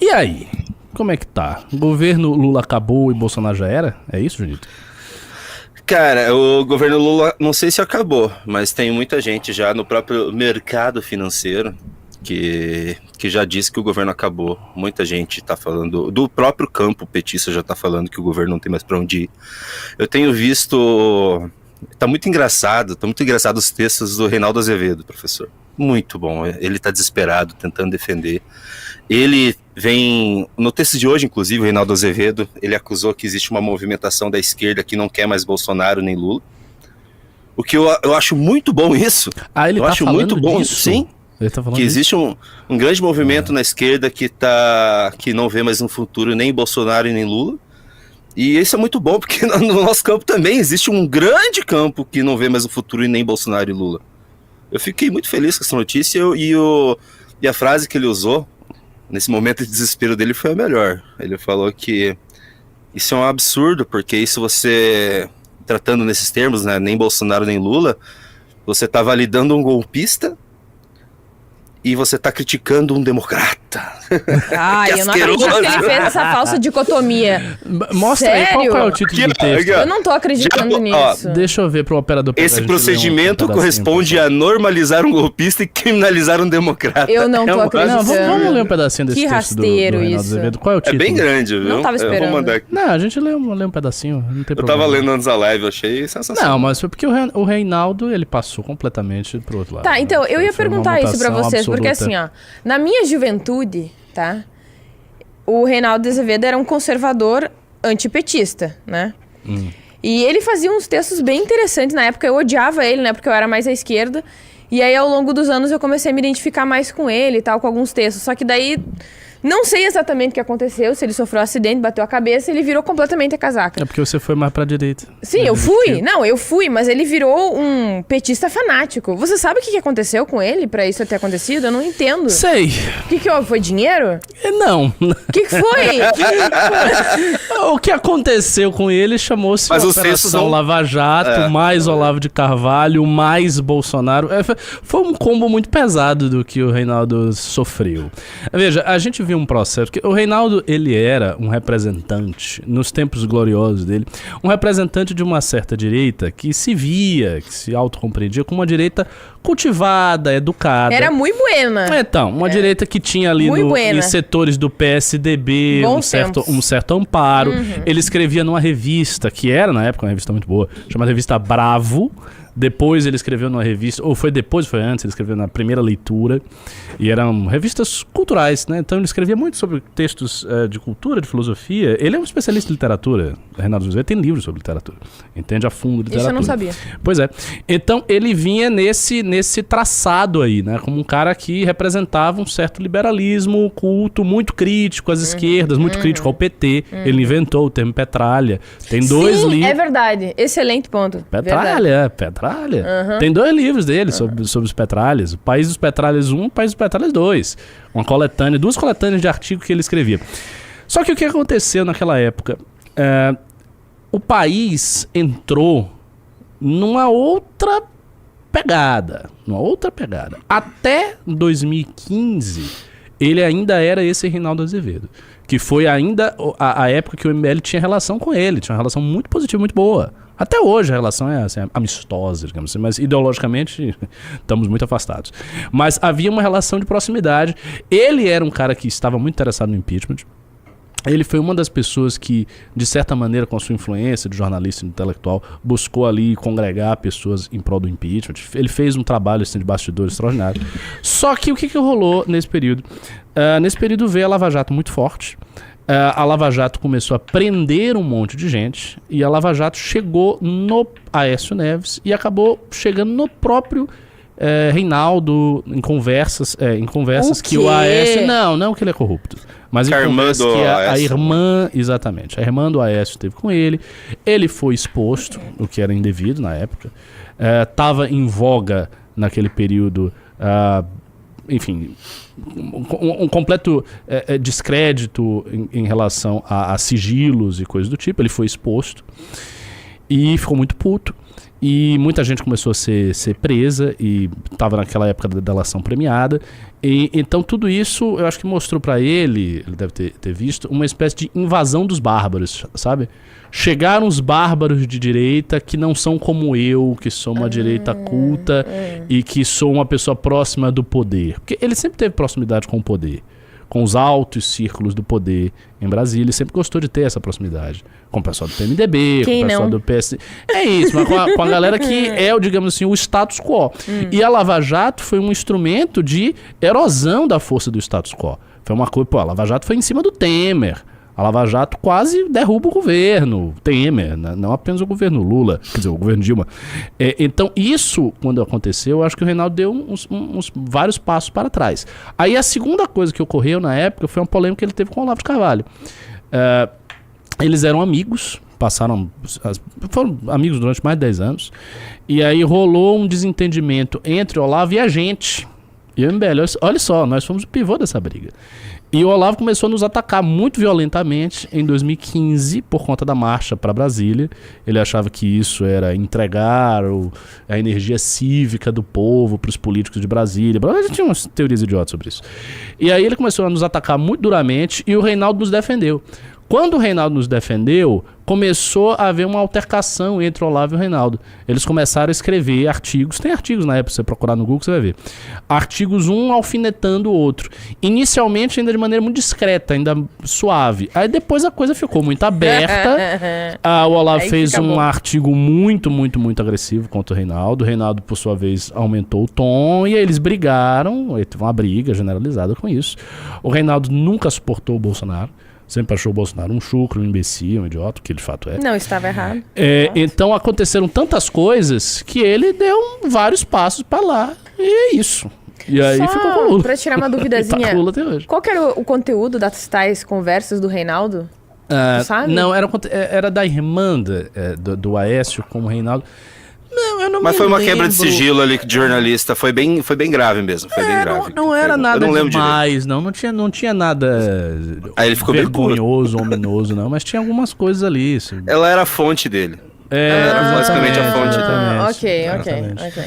E aí? Como é que tá? O governo Lula acabou e Bolsonaro já era? É isso, Junito? Cara, o governo Lula, não sei se acabou, mas tem muita gente já no próprio mercado financeiro que já disse que o governo acabou. Muita gente tá falando, do próprio campo petista já tá falando que o governo não tem mais pra onde ir. Eu tenho visto, tá muito engraçado os textos do Reinaldo Azevedo, professor. Muito bom, ele tá desesperado, tentando defender. Ele vem, no texto de hoje, inclusive, o Reinaldo Azevedo, ele acusou que existe uma movimentação da esquerda que não quer mais Bolsonaro nem Lula. O que eu acho muito bom isso. Ah, ele eu tá acho falando muito bom, disso? sim. Ele tá falando Que existe um grande movimento na esquerda que não vê mais um futuro nem Bolsonaro e nem Lula. E isso é muito bom, porque no nosso campo também existe um grande campo que não vê mais um futuro e nem Bolsonaro e Lula. Eu fiquei muito feliz com essa notícia e a frase que ele usou nesse momento de desespero dele foi a melhor. Ele falou que isso é um absurdo, porque isso você, tratando nesses termos, né, nem Bolsonaro nem Lula, você tá validando um golpista e você tá criticando um democrata. Ai, eu não acredito que ele fez essa falsa dicotomia. Mostra Sério? aí qual é o título do texto. Eu não tô acreditando nisso. Deixa eu ver pro operador. Esse procedimento corresponde a normalizar um golpista e criminalizar um democrata. Eu não tô acreditando. Não, vamos ler um pedacinho desse Que texto do rasteiro Reinaldo isso. Azevedo. Qual é o título? É bem grande, viu? Não tava esperando. Eu vou mandar aqui. Não, a gente lê um pedacinho, não tem Eu problema. tava lendo antes da live, eu achei sensacional. Não, mas foi porque o Reinaldo, ele passou completamente pro outro lado. Tá, então, eu ia Foi uma perguntar isso pra mutação vocês, porque absoluta. assim, ó, na minha juventude, tá, o Reinaldo Azevedo era um conservador antipetista, né? E ele fazia uns textos bem interessantes na época, eu odiava ele, né, porque eu era mais à esquerda, e aí ao longo dos anos eu comecei a me identificar mais com ele e tal, com alguns textos, só que daí... Não sei exatamente o que aconteceu, se ele sofreu um acidente, bateu a cabeça, ele virou completamente a casaca. É porque você foi mais pra direita. Sim, eu fui. Não, eu fui, mas ele virou um petista fanático. Você sabe o que aconteceu com ele pra isso ter acontecido? Eu não entendo. Sei. O que houve? Foi dinheiro? Não. O que foi? O que aconteceu com ele chamou-se Mas os Operação textos não- Lava Jato, mais Olavo de Carvalho, mais Bolsonaro. Foi um combo muito pesado do que o Reinaldo sofreu. Veja, a gente viu um processo, que o Reinaldo, ele era um representante, nos tempos gloriosos dele, um representante de uma certa direita que se via, que se autocompreendia como uma direita cultivada, educada. Era muito buena. Então, uma direita que tinha ali Muito buena. em setores do PSDB Bons um certo amparo. Ele escrevia numa revista, que era na época uma revista muito boa, chamada Revista Bravo. Depois ele escreveu numa revista, ou foi depois, foi antes, ele escreveu na Primeira Leitura. E eram revistas culturais, né? Então ele escrevia muito sobre textos de cultura, de filosofia. Ele é um especialista em literatura. Reinaldo Azevedo tem livros sobre literatura. Entende a fundo literatura. Isso eu não sabia. Pois é. Então ele vinha nesse traçado aí, né? Como um cara que representava um certo liberalismo, culto, muito crítico às esquerdas, muito crítico ao PT. Ele inventou o termo petralha. Tem dois Sim, livros. é verdade. Excelente ponto. Petralha. Tem dois livros dele sobre os petralhas. O País dos Petralhas 1 e o País dos Petralhas 2. Uma coletânea, duas coletâneas de artigos que ele escrevia. Só que o que aconteceu naquela época? O país entrou numa outra pegada. Até 2015, ele ainda era esse Reinaldo Azevedo. Que foi ainda a época que o MBL tinha relação com ele. Tinha uma relação muito positiva, muito boa. Até hoje a relação é assim, amistosa, digamos assim, mas ideologicamente estamos muito afastados. Mas havia uma relação de proximidade. Ele era um cara que estava muito interessado no impeachment. Ele foi uma das pessoas que, de certa maneira, com a sua influência de jornalista e intelectual, buscou ali congregar pessoas em prol do impeachment. Ele fez um trabalho assim, de bastidor extraordinário. Só que o que rolou nesse período? Nesse período veio a Lava Jato muito forte. A Lava Jato começou a prender um monte de gente e a Lava Jato chegou no Aécio Neves e acabou chegando no próprio Reinaldo em conversas que o Aécio... Não que ele é corrupto. Mas em conversas que a irmã... Exatamente. A irmã do Aécio esteve com ele. Ele foi exposto, o que era indevido na época. Estava em voga naquele período... enfim, um completo descrédito em relação a sigilos e coisas do tipo. Ele foi exposto. E ficou muito puto. E muita gente começou a ser presa e estava naquela época da delação premiada. Então tudo isso eu acho que mostrou para ele deve ter visto, uma espécie de invasão dos bárbaros, sabe? Chegaram os bárbaros de direita que não são como eu, que sou uma direita culta e que sou uma pessoa próxima do poder. Porque ele sempre teve proximidade com o poder. Com os altos círculos do poder em Brasília, ele sempre gostou de ter essa proximidade. Com o pessoal do PMDB, com o pessoal do PS. É isso, mas com a galera que é, digamos assim, o status quo. E a Lava Jato foi um instrumento de erosão da força do status quo. Foi uma coisa, a Lava Jato foi em cima do Temer. A Lava Jato quase derruba o governo Temer, não apenas o governo Lula, quer dizer, o governo Dilma. Então, isso, quando aconteceu, eu acho que o Reinaldo deu uns vários passos para trás. Aí, a segunda coisa que ocorreu na época foi uma polêmica que ele teve com o Olavo de Carvalho. Eles eram amigos, foram amigos durante mais de 10 anos, e aí rolou um desentendimento entre o Olavo e a gente. E o MBL, olha só, nós fomos o pivô dessa briga. E o Olavo começou a nos atacar muito violentamente em 2015 por conta da marcha para Brasília. Ele achava que isso era entregar a energia cívica do povo para os políticos de Brasília. A gente tinha umas teorias idiotas sobre isso. E aí ele começou a nos atacar muito duramente e o Reinaldo nos defendeu. Quando o Reinaldo nos defendeu, começou a haver uma altercação entre o Olavo e o Reinaldo. Eles começaram a escrever artigos, tem artigos na época, se você procurar no Google, você vai ver. Artigos um alfinetando o outro. Inicialmente ainda de maneira muito discreta, ainda suave. Aí depois a coisa ficou muito aberta. O Olavo fez um artigo muito, muito, muito agressivo contra o Reinaldo. O Reinaldo, por sua vez, aumentou o tom e aí eles brigaram. Teve uma briga generalizada com isso. O Reinaldo nunca suportou o Bolsonaro. Sempre achou o Bolsonaro um chucro, um imbecil, um idiota, que de fato é. Não, estava errado. Então aconteceram tantas coisas que ele deu vários passos pra lá. E é isso. E aí ficou com o Lula. Pra tirar uma duvidazinha, tá com o Lula até hoje. Qual que era o conteúdo das tais conversas do Reinaldo? Tu sabe? Não, era da irmã do Aécio com o Reinaldo. Não, eu não Mas me foi uma lembro. quebra de sigilo ali de jornalista. Foi bem grave mesmo. Foi bem grave. Não era nada demais, direito. não tinha nada Aí ele ficou vergonhoso, ominoso, não. Mas tinha algumas coisas ali. Isso. Ela era a fonte dele. Era basicamente a fonte dele. Ok.